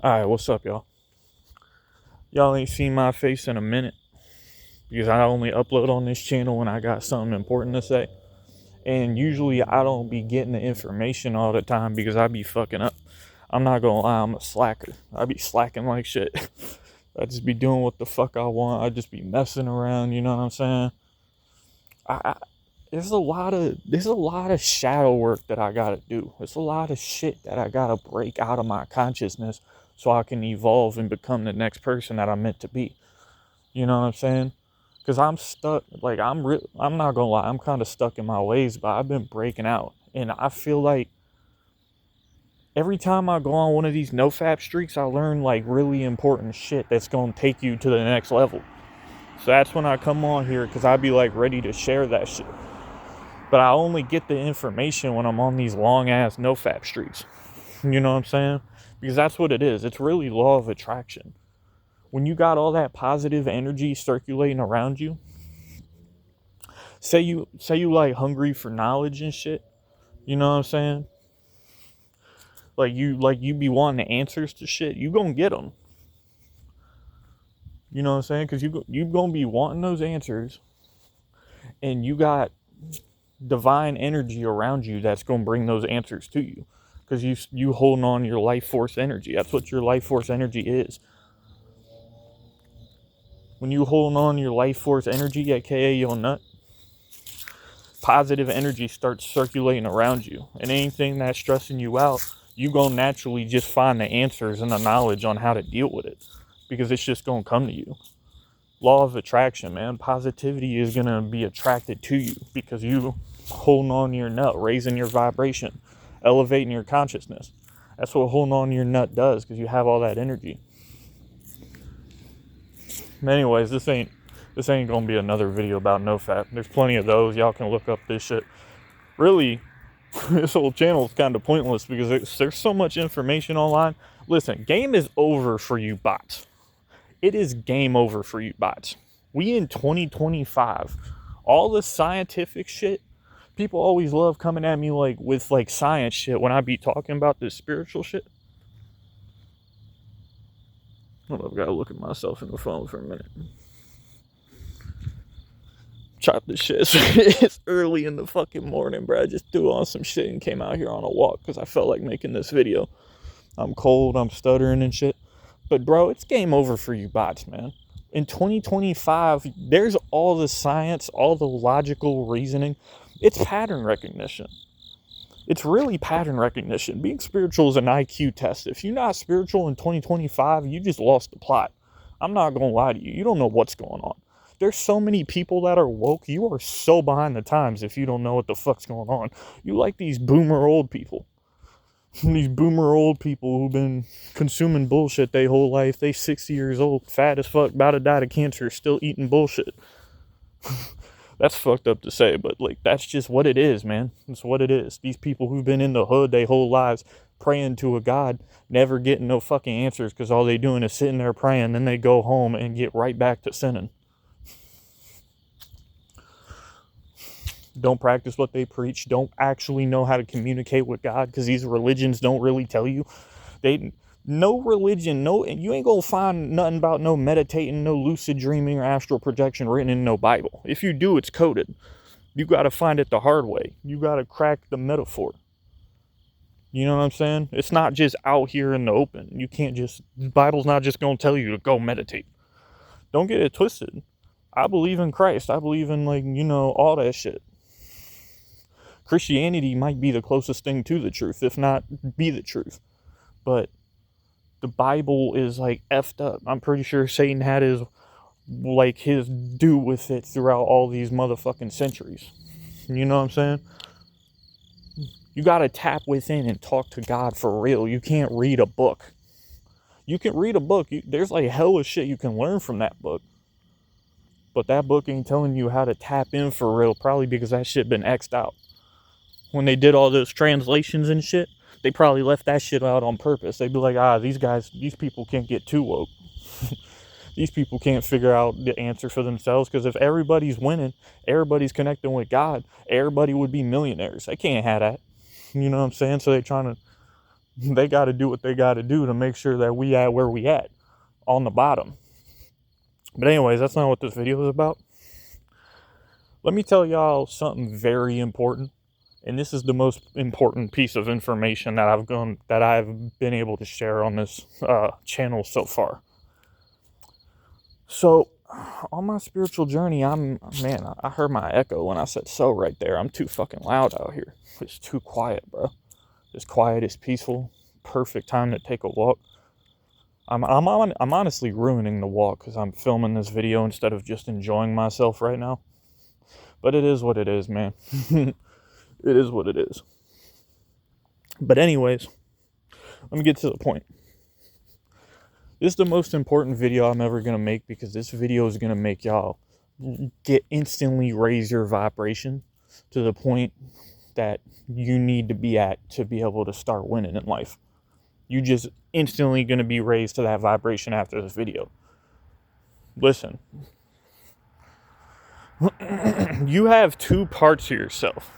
Alright, what's up, y'all? Y'all ain't seen my face in a minute because I only upload on this channel when I got something important to say. And usually I don't be getting the information all the time because I be fucking up. I'm not gonna lie, I'm a slacker. I be slacking like shit. I just be doing what the fuck I want. I just be messing around, you know what I'm saying? I there's a lot of shadow work that I gotta do. There's a lot of shit that I gotta break out of my consciousness so I can evolve and become the next person that I'm meant to be. You know what I'm saying? Because I'm stuck. Like I'm not gonna lie. I'm kind of stuck in my ways, but I've been breaking out, and I feel like every time I go on one of these nofap streaks, I learn like really important shit that's gonna take you to the next level. So that's when I come on here because I be like ready to share that shit. But I only get the information when I'm on these long ass nofap streaks. You know what I'm saying? Because that's what it is. It's really law of attraction. When you got all that positive energy circulating around you, say you like hungry for knowledge and shit, you know what I'm saying? Like you be wanting the answers to shit, you gonna get them. You know what I'm saying? Because you gonna be wanting those answers, and you got divine energy around you that's gonna bring those answers to you. Because you holding on your life force energy. That's what your life force energy is. When you holding on your life force energy, aka your nut, positive energy starts circulating around you, and anything that's stressing you out, you gonna naturally just find the answers and the knowledge on how to deal with it, because it's just gonna come to you. Law of attraction, man. Positivity is gonna be attracted to you because you holding on to your nut, raising your vibration, elevating your consciousness. That's what holding on to your nut does, because you have all that energy. Anyways, this ain't gonna be another video about nofap. There's plenty of those. Y'all can look up this shit. Really, this whole channel is kind of pointless because there's so much information online. Listen, game is over for you bots. It is game over for you bots. We in 2025. All the scientific shit, people always love coming at me like with like science shit when I be talking about this spiritual shit. Hold up, I gotta look at myself in the phone for a minute. Chop this shit. It's early in the fucking morning, bro. I just threw on some shit and came out here on a walk because I felt like making this video. I'm cold, I'm stuttering and shit. But bro, it's game over for you bots, man. In 2025, there's all the science, all the logical reasoning. It's pattern recognition. It's really pattern recognition. Being spiritual is an IQ test. If you're not spiritual in 2025, you just lost the plot. I'm not gonna lie to you. You don't know what's going on. There's so many people that are woke. You are so behind the times if you don't know what the fuck's going on. You like these boomer old people. These boomer old people who've been consuming bullshit their whole life. They 60 years old, fat as fuck, about to die of cancer, still eating bullshit. That's fucked up to say, but like that's just what it is, man. It's what it is. These people who've been in the hood their whole lives praying to a God, never getting no fucking answers because all they doing is sitting there praying, then they go home and get right back to sinning. Don't practice what they preach. Don't actually know how to communicate with God because these religions don't really tell you. No religion, you ain't gonna find nothing about no meditating, no lucid dreaming or astral projection written in no Bible. If you do, it's coded. You gotta find it the hard way. You gotta crack the metaphor. You know what I'm saying? It's not just out here in the open. The Bible's not just gonna tell you to go meditate. Don't get it twisted. I believe in Christ. I believe in all that shit. Christianity might be the closest thing to the truth, if not be the truth. But the Bible is like effed up. I'm pretty sure Satan had his do with it throughout all these motherfucking centuries. You know what I'm saying? You gotta tap within and talk to God for real. You can't read a book. You can read a book. There's like hella shit you can learn from that book. But that book ain't telling you how to tap in for real, probably because that shit been X'd out. When they did all those translations and shit, they probably left that shit out on purpose. They'd be like, these people can't get too woke. These people can't figure out the answer for themselves, because if everybody's winning, everybody's connecting with God, everybody would be millionaires. They can't have that. You know what I'm saying? So they're trying to They got to do what they got to do to make sure that we at where we at, on the bottom. But anyways, that's not what this video is about. Let me tell y'all something very important. And this is the most important piece of information that I've been able to share on this channel so far. So, on my spiritual journey, I heard my echo when I said so right there. I'm too fucking loud out here. It's too quiet, bro. It's quiet, it's peaceful. Perfect time to take a walk. I'm honestly ruining the walk because I'm filming this video instead of just enjoying myself right now. But it is what it is, man. It is what it is. But anyways, let me get to the point. This is the most important video I'm ever going to make because this video is going to make y'all instantly raise your vibration to the point that you need to be at to be able to start winning in life. You just instantly going to be raised to that vibration after this video. Listen. You have two parts of yourself.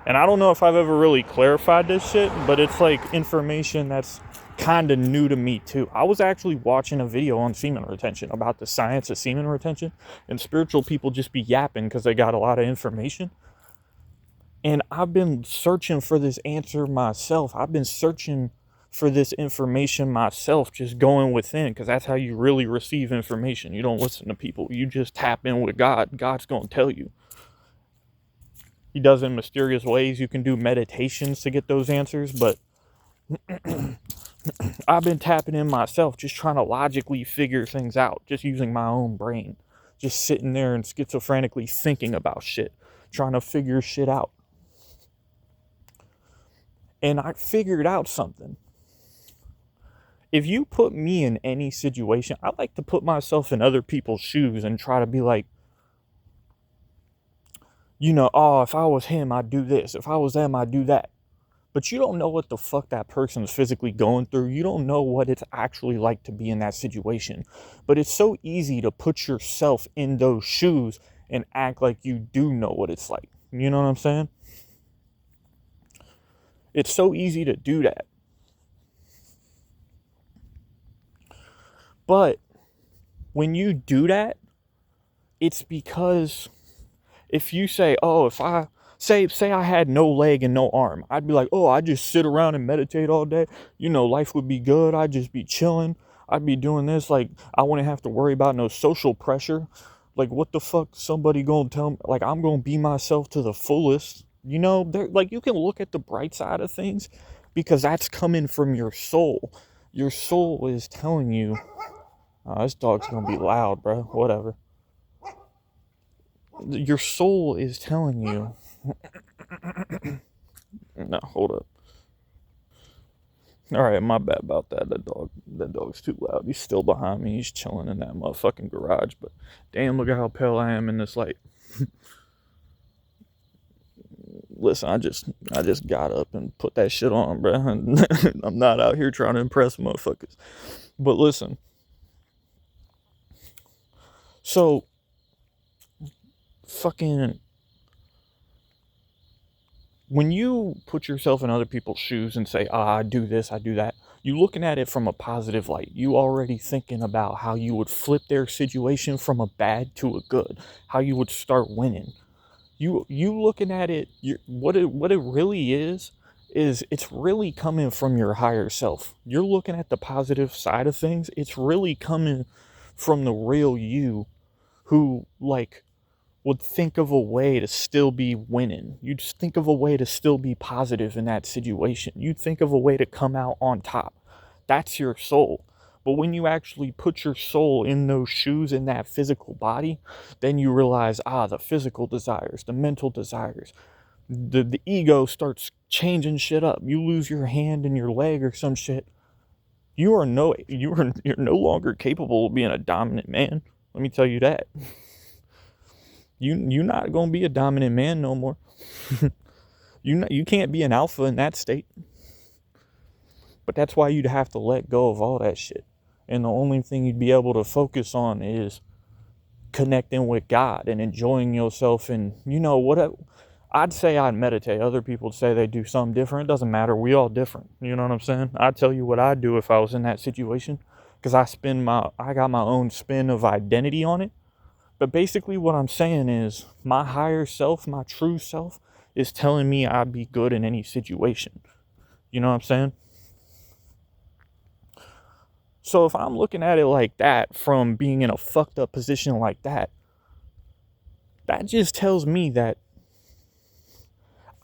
And I don't know if I've ever really clarified this shit, but it's like information that's kind of new to me too. I was actually watching a video on semen retention about the science of semen retention, and spiritual people just be yapping because they got a lot of information. And I've been searching for this answer myself. I've been searching for this information myself, just going within, because that's how you really receive information. You don't listen to people. You just tap in with God. God's going to tell you. He does it in mysterious ways. You can do meditations to get those answers, but I've been tapping in myself, just trying to logically figure things out, just using my own brain, just sitting there and schizophrenically thinking about shit, trying to figure shit out. And I figured out something. If you put me in any situation, I like to put myself in other people's shoes and try to be like, if I was him, I'd do this. If I was them, I'd do that. But you don't know what the fuck that person's physically going through. You don't know what it's actually like to be in that situation. But it's so easy to put yourself in those shoes and act like you do know what it's like. You know what I'm saying? It's so easy to do that. But when you do that, it's because if you say, if I say I had no leg and no arm, I'd be like, I just sit around and meditate all day. Life would be good. I'd just be chilling. I'd be doing this. Like, I wouldn't have to worry about no social pressure. Like, what the fuck somebody gonna tell me? Like, I'm gonna be myself to the fullest. You can look at the bright side of things because that's coming from your soul. Your soul is telling you, this dog's gonna be loud, bro. Whatever. Your soul is telling you. No, hold up. All right, my bad about that. That dog's too loud. He's still behind me. He's chilling in that motherfucking garage. But damn, look at how pale I am in this light. Listen, I just got up and put that shit on, bro. I'm not out here trying to impress motherfuckers. But listen. So, fucking, when you put yourself in other people's shoes and say, I do this, I do that, you looking at it from a positive light. You already thinking about how you would flip their situation from a bad to a good, how you would start winning. You looking at it, what it really is it's really coming from your higher self. You're looking at the positive side of things. It's really coming from the real you who, like, would think of a way to still be winning. You'd think of a way to still be positive in that situation. You'd think of a way to come out on top. That's your soul. But when you actually put your soul in those shoes, in that physical body, then you realize, the physical desires, the mental desires, the ego starts changing shit up. You lose your hand and your leg or some shit. You're no longer capable of being a dominant man. Let me tell you that. You're not gonna be a dominant man no more. You can't be an alpha in that state. But that's why you'd have to let go of all that shit. And the only thing you'd be able to focus on is connecting with God and enjoying yourself. And I'd say I'd meditate. Other people would say they do something different. It doesn't matter. We all different. You know what I'm saying? I'd tell you what I'd do if I was in that situation, because I got my own spin of identity on it. But basically what I'm saying is my higher self, my true self, is telling me I'd be good in any situation. You know what I'm saying? So if I'm looking at it like that, from being in a fucked up position like that, that just tells me that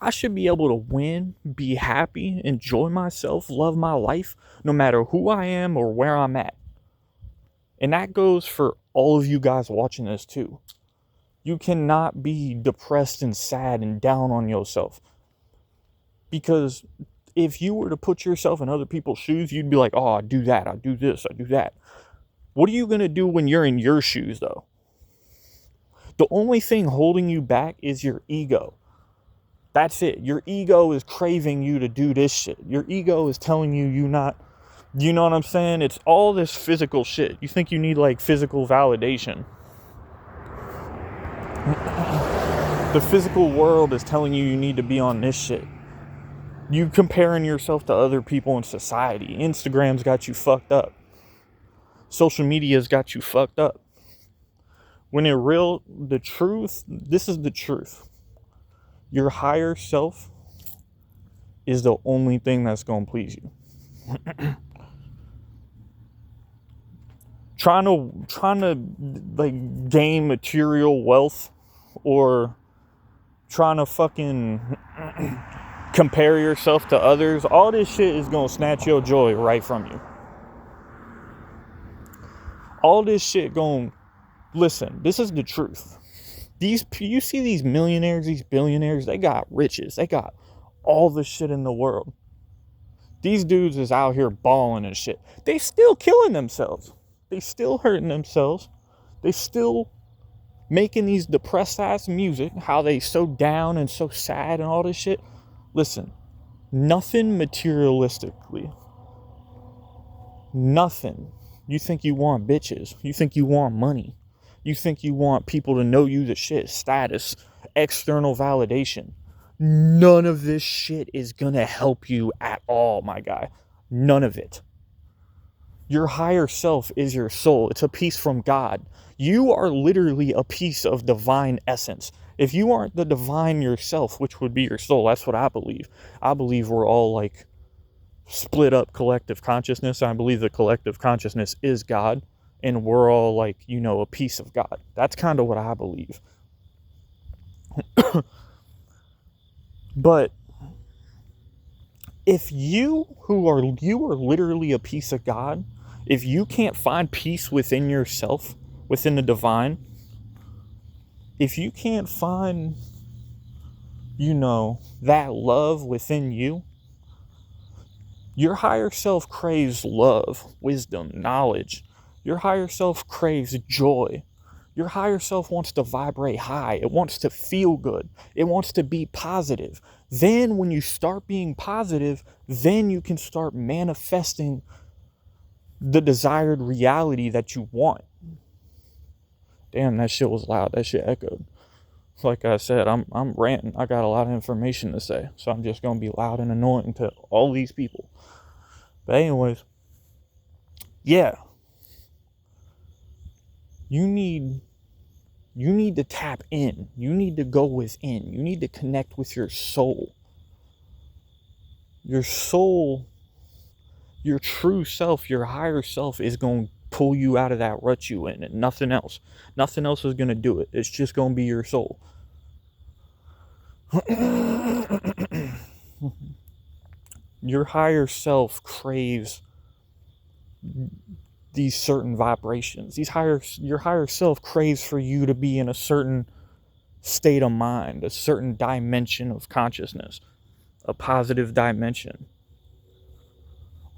I should be able to win, be happy, enjoy myself, love my life, no matter who I am or where I'm at. And that goes for all of you guys watching this too. You cannot be depressed and sad and down on yourself. Because if you were to put yourself in other people's shoes, you'd be like, oh, I do that, I do this, I do that. What are you going to do when you're in your shoes, though? The only thing holding you back is your ego. That's it. Your ego is craving you to do this shit. Your ego is telling you you not, you know what I'm saying? It's all this physical shit. You think you need like physical validation. The physical world is telling you you need to be on this shit. You comparing yourself to other people in society. Instagram's got you fucked up. Social media's got you fucked up. When the truth, this is the truth. Your higher self is the only thing that's going to please you. Trying to like gain material wealth, or trying to fucking compare yourself to others, all this shit is going to snatch your joy right from you. All this shit going, listen, this is the truth. You see these millionaires, these billionaires, they got riches. They got all the shit in the world. These dudes is out here balling and shit. They still killing themselves. They still hurting themselves. They still making these depressed ass music, how they so down and so sad and all this shit. Listen, nothing materialistically. Nothing. You think you want bitches. You think you want money. You think you want people to know you the shit. Status. External validation. None of this shit is gonna help you at all, my guy. None of it. Your higher self is your soul. It's a piece from God. You are literally a piece of divine essence. If you aren't the divine yourself, which would be your soul, that's what I believe. I believe we're all like split up collective consciousness. I believe the collective consciousness is God, and we're all like, you know, a piece of God. That's kind of what I believe. But if you are literally a piece of God, if you can't find peace within yourself, within the divine, if you can't find, you know, that love within you, your higher self craves love, wisdom, knowledge. Your higher self craves joy. Your higher self wants to vibrate high. It wants to feel good. It wants to be positive. Then when you start being positive, then you can start manifesting the desired reality that you want. Damn, that shit was loud. That shit echoed. Like I said, I'm ranting. I got a lot of information to say, so I'm just going to be loud and annoying to all these people. But anyways, yeah. You need to tap in. You need to go within. You need to connect with your soul. Your soul, your true self, your higher self is going to pull you out of that rut you in, and nothing else. Nothing else is going to do it. It's just going to be your soul. Your higher self craves these certain vibrations. Your higher self craves for you to be in a certain state of mind, a certain dimension of consciousness, a positive dimension.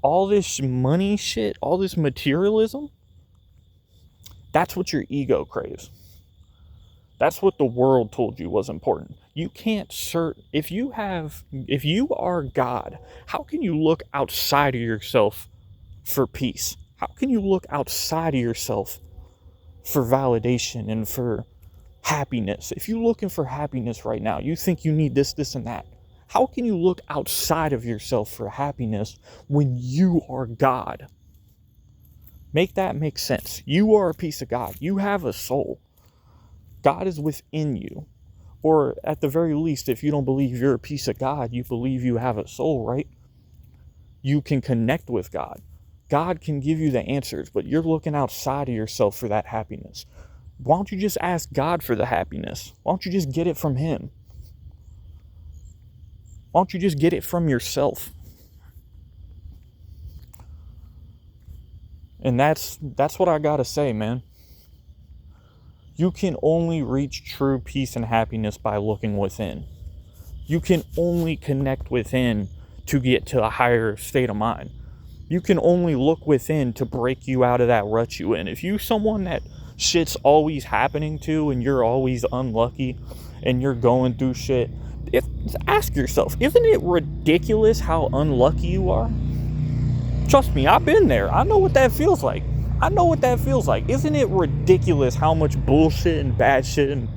All this money shit, all this materialism, that's what your ego craves. That's what the world told you was important. You can't if you are God, how can you look outside of yourself for peace? How can you look outside of yourself for validation and for happiness, if you're looking for happiness right now, you think you need this, this, and that. How can you look outside of yourself for happiness when you are God? Make that make sense. You are a piece of God. You have a soul. God is within you. Or at the very least, if you don't believe you're a piece of God, you believe you have a soul, right? You can connect with God. God can give you the answers, but you're looking outside of yourself for that happiness. Why don't you just ask God for the happiness? Why don't you just get it from Him? Why don't you just get it from yourself? And that's what I gotta say, man. You can only reach true peace and happiness by looking within. You can only connect within to get to a higher state of mind. You can only look within to break you out of that rut you in. If you're someone that shit's always happening to and you're always unlucky and you're going through shit, ask yourself, isn't it ridiculous how unlucky you are? Trust me, I've been there. I know what that feels like. Isn't it ridiculous how much bullshit and bad shit and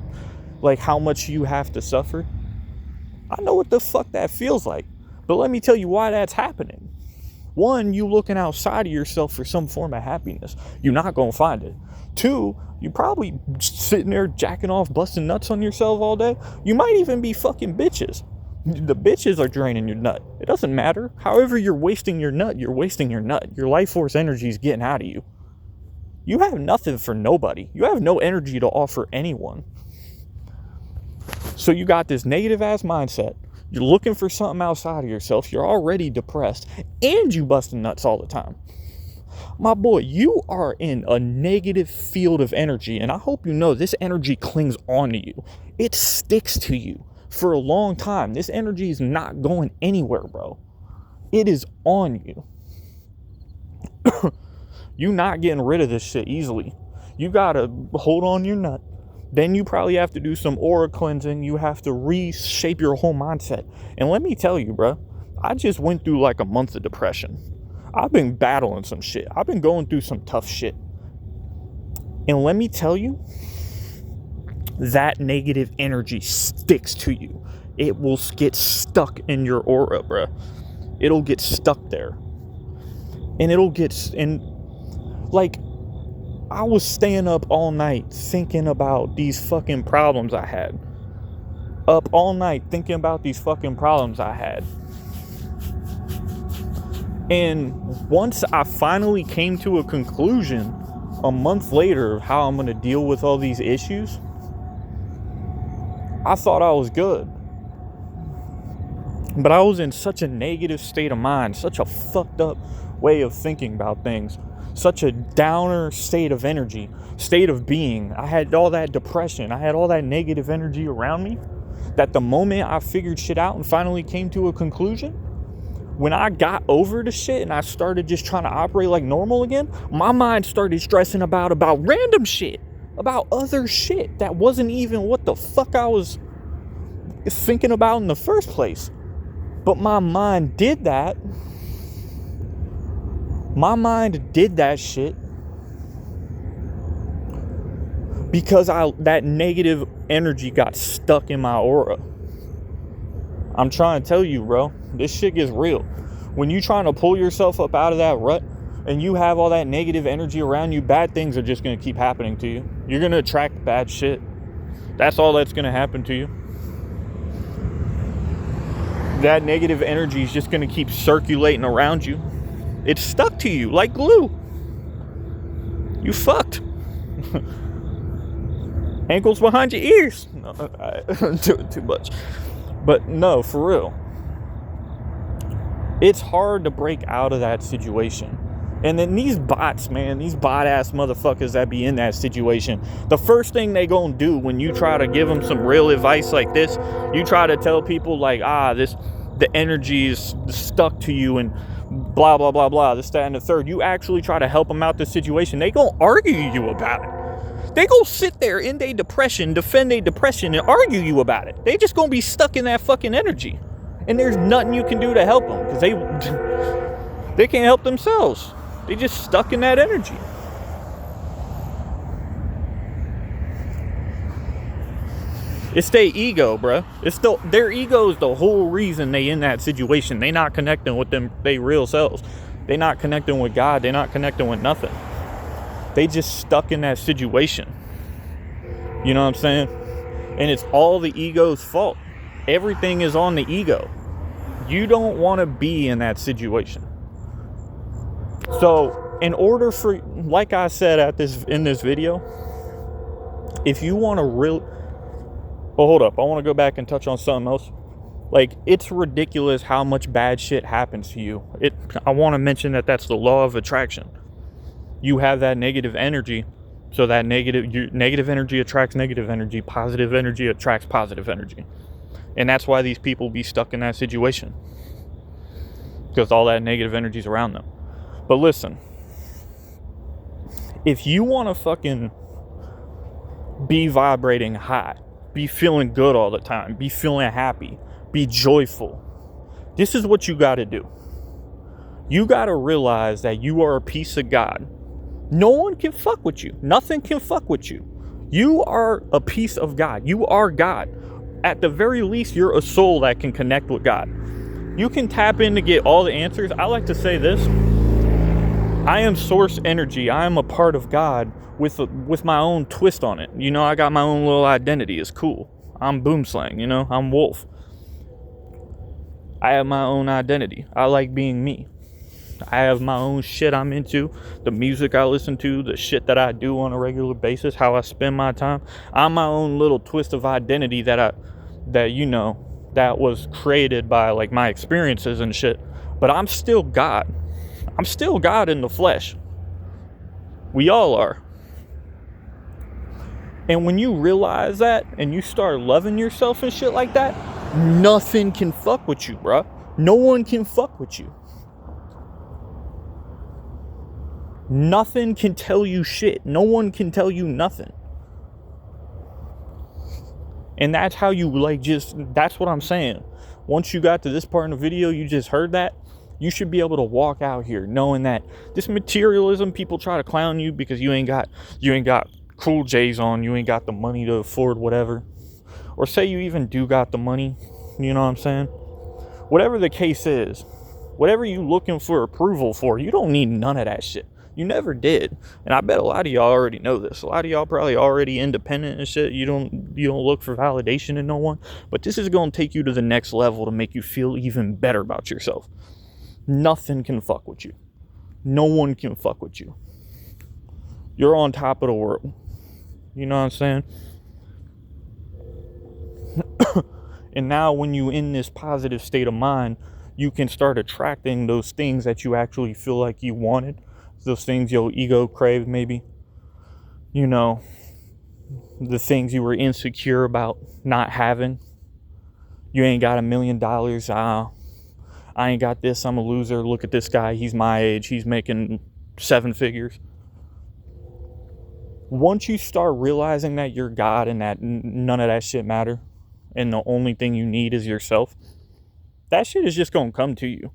like how much you have to suffer? I know what the fuck that feels like. But let me tell you why that's happening. One, you looking outside of yourself for some form of happiness. You're not going to find it. Two, you probably sitting there jacking off, busting nuts on yourself all day. You might even be fucking bitches. The bitches are draining your nut. It doesn't matter. However you're wasting your nut, you're wasting your nut. Your life force energy is getting out of you. You have nothing for nobody. You have no energy to offer anyone. So you got this negative ass mindset. You're looking for something outside of yourself. You're already depressed and you busting nuts all the time. My boy, you are in a negative field of energy, and I hope you know this energy clings on to you. It sticks to you for a long time. This energy is not going anywhere, bro. It is on you. You're not getting rid of this shit easily. You gotta hold on your nut. Then you probably have to do some aura cleansing. You have to reshape your whole mindset. And let me tell you, bro, I just went through like a month of depression. I've been battling some shit. I've been going through some tough shit. And let me tell you, that negative energy sticks to you. It will get stuck in your aura, bro. It'll get stuck there. And like, I was staying up all night thinking about these fucking problems I had. Up all night thinking about these fucking problems I had. And once I finally came to a conclusion a month later of how I'm going to deal with all these issues, I thought I was good. But I was in such a negative state of mind, such a fucked up way of thinking about things, such a downer state of energy, state of being. I had all that depression, I had all that negative energy around me, that the moment I figured shit out and finally came to a conclusion, when I got over the shit and I started just trying to operate like normal again, my mind started stressing about random shit, about other shit that wasn't even what the fuck I was thinking about in the first place. But my mind did that. My mind did that shit because that negative energy got stuck in my aura. I'm trying to tell you, bro, this shit gets real. When you trying to pull yourself up out of that rut and you have all that negative energy around you, bad things are just going to keep happening to you. You're going to attract bad shit. That's all that's going to happen to you. That negative energy is just going to keep circulating around you. It's stuck to you like glue. You fucked. Ankles behind your ears. No, I'm doing too much. But no, for real. It's hard to break out of that situation. And then these bots, man, these bot-ass motherfuckers that be in that situation, the first thing they gonna do when you try to give them some real advice like this, you try to tell people like, the energy is stuck to you and blah, blah, blah, blah, this, that, and the third. You actually try to help them out the situation, they gonna argue you about it. They gonna sit there in their depression, defend their depression, and argue you about it. They just gonna be stuck in that fucking energy. And there's nothing you can do to help them because they can't help themselves. They just stuck in that energy. It's their ego, bro. Their ego is the whole reason they in that situation. They not connecting with them, they real selves. They not connecting with God. They not connecting with nothing. They just stuck in that situation. You know what I'm saying? And it's all the ego's fault. Everything is on the ego. You don't want to be in that situation. So in order for, like I said in this video, if you want to really, well, hold up, I want to go back and touch on something else. Like, it's ridiculous how much bad shit happens to you. I want to mention that's the law of attraction. You have that negative energy, so that negative energy attracts negative energy, positive energy attracts positive energy. And that's why these people be stuck in that situation, because all that negative energy is around them. But listen, if you want to fucking be vibrating high, be feeling good all the time, be feeling happy, be joyful, this is what you got to do. You got to realize that you are a piece of God. No one can fuck with you. Nothing can fuck with you. You are a piece of God. You are God. At the very least, you're a soul that can connect with God. You can tap in to get all the answers. I like to say this. I am source energy. I am a part of God with my own twist on it. You know, I got my own little identity. It's cool. I'm Boomslang, you know, I'm Wolf. I have my own identity. I like being me. I have my own shit I'm into, the music I listen to, the shit that I do on a regular basis, how I spend my time. I'm my own little twist of identity that was created by like my experiences and shit. But I'm still God. I'm still God in the flesh. We all are. And when you realize that and you start loving yourself and shit like that, nothing can fuck with you, bro. No one can fuck with you. Nothing can tell you shit. No one can tell you nothing. And that's how you that's what I'm saying. Once you got to this part in the video, you just heard that, you should be able to walk out here knowing that this materialism, people try to clown you because you ain't got cool J's on, you ain't got the money to afford whatever. Or say you even do got the money, you know what I'm saying? Whatever the case is, whatever you looking for approval for, you don't need none of that shit. You never did. And I bet a lot of y'all already know this. A lot of y'all probably already independent and shit. You don't look for validation in no one. But this is going to take you to the next level to make you feel even better about yourself. Nothing can fuck with you. No one can fuck with you. You're on top of the world. You know what I'm saying? And now when you in this positive state of mind, you can start attracting those things that you actually feel like you wanted. Those things your ego craved, maybe. You know, the things you were insecure about not having. You ain't got $1 million. I ain't got this. I'm a loser. Look at this guy. He's my age. He's making 7 figures. Once you start realizing that you're God and that none of that shit matter, and the only thing you need is yourself, that shit is just gonna come to you.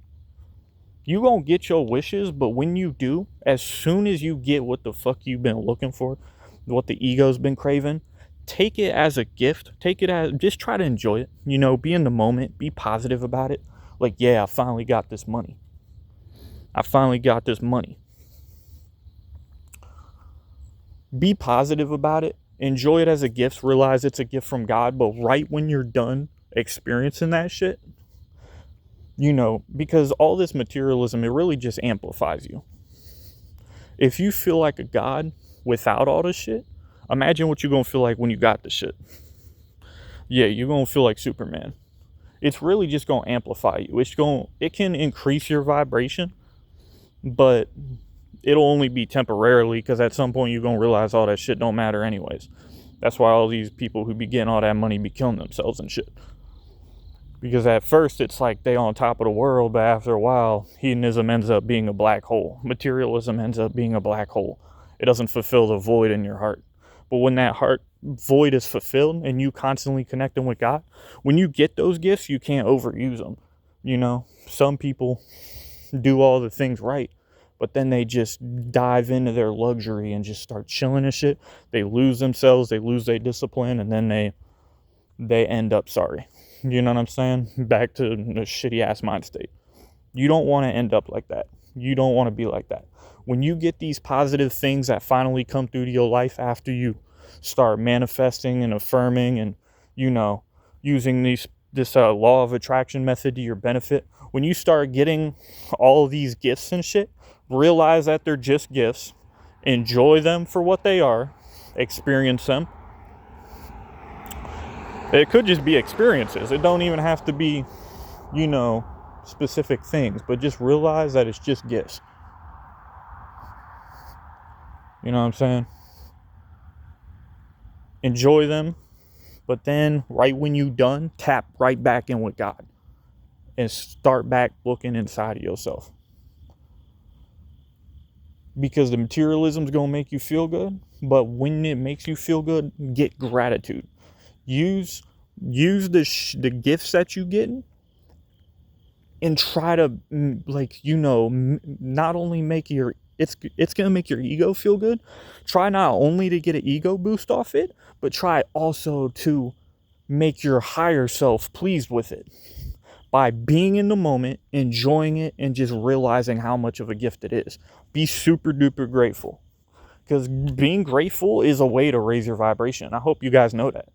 You gonna get your wishes, but when you do, as soon as you get what the fuck you've been looking for, what the ego's been craving, take it as a gift. Take it as, just try to enjoy it. You know, be in the moment. Be positive about it. Like, yeah, I finally got this money. I finally got this money. Be positive about it. Enjoy it as a gift. Realize it's a gift from God. But right when you're done experiencing that shit, you know, because all this materialism, it really just amplifies you. If you feel like a god without all this shit, imagine what you're going to feel like when you got the shit. Yeah, you're going to feel like Superman. It's really just going to amplify you. It can increase your vibration, but it'll only be temporarily, because at some point you're going to realize all that shit don't matter anyways. That's why all these people who be getting all that money be killing themselves and shit. Because at first it's like they on top of the world, but after a while, hedonism ends up being a black hole. Materialism ends up being a black hole. It doesn't fulfill the void in your heart. But when that heart void is fulfilled and you constantly connecting with God, when you get those gifts, you can't overuse them. You know, some people do all the things right, but then they just dive into their luxury and just start chilling and shit. They lose themselves, they lose their discipline, and then they they end up sorry. You know what I'm saying? Back to the shitty ass mind state. You don't want to end up like that. You don't want to be like that. When you get these positive things that finally come through to your life after you start manifesting and affirming and, you know, using this law of attraction method to your benefit, when you start getting all of these gifts and shit, realize that they're just gifts. Enjoy them for what they are. Experience them. It could just be experiences. It don't even have to be, you know, specific things, but just realize that it's just gifts. You know what I'm saying? Enjoy them, but then right when you're done, tap right back in with God and start back looking inside of yourself. Because the materialism is going to make you feel good, but when it makes you feel good, get gratitude. Use the gifts that you get and try to, like, you know, not only make your it's gonna make your ego feel good. Try not only to get an ego boost off it, but try also to make your higher self pleased with it by being in the moment, enjoying it, and just realizing how much of a gift it is. Be super duper grateful, because being grateful is a way to raise your vibration. I hope you guys know that.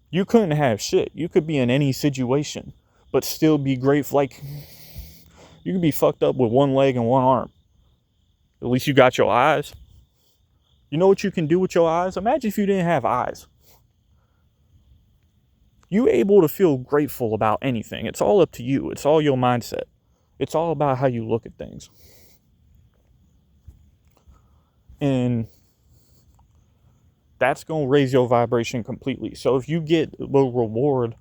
You couldn't have shit. You could be in any situation, but still be grateful. Like, you could be fucked up with one leg and one arm. At least you got your eyes. You know what you can do with your eyes? Imagine if you didn't have eyes. You're able to feel grateful about anything. It's all up to you. It's all your mindset. It's all about how you look at things. And that's going to raise your vibration completely. So if you get a reward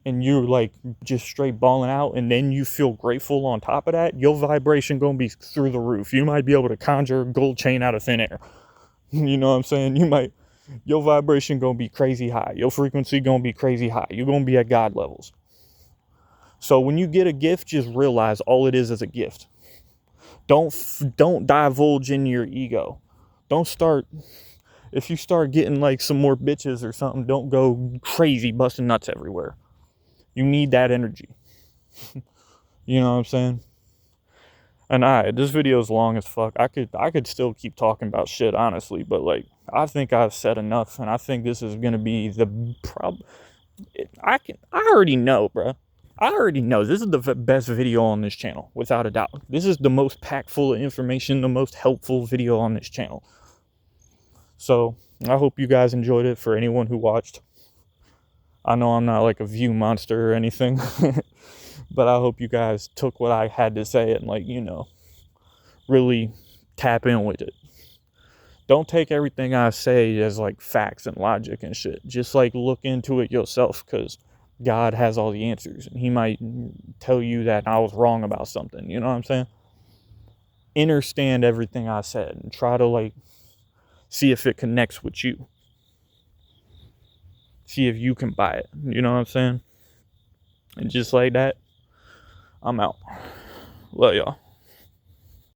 and you're like just straight balling out, and then you feel grateful on top of that, your vibration going to be through the roof. You might be able to conjure a gold chain out of thin air. You know what I'm saying? Your vibration going to be crazy high. Your frequency going to be crazy high. You're going to be at God levels. So when you get a gift, just realize all it is a gift. Don't divulge in your ego. If you start getting like some more bitches or something, don't go crazy busting nuts everywhere. You need that energy. You know what I'm saying? And this video is long as fuck. I could still keep talking about shit, honestly, but like, I think I've said enough, and I think this is gonna be the I already know, bro. I already know this is the best video on this channel, without a doubt. This is the most packed full of information, the most helpful video on this channel. So I hope you guys enjoyed it. For anyone who watched, I know I'm not like a view monster or anything, but I hope you guys took what I had to say and, like, you know, really tap in with it. Don't take everything I say as like facts and logic and shit. Just like look into it yourself, because God has all the answers, and he might tell you that I was wrong about something. You know what I'm saying? Understand everything I said and try to like see if it connects with you. See if you can buy it. You know what I'm saying? And just like that, I'm out. Love y'all.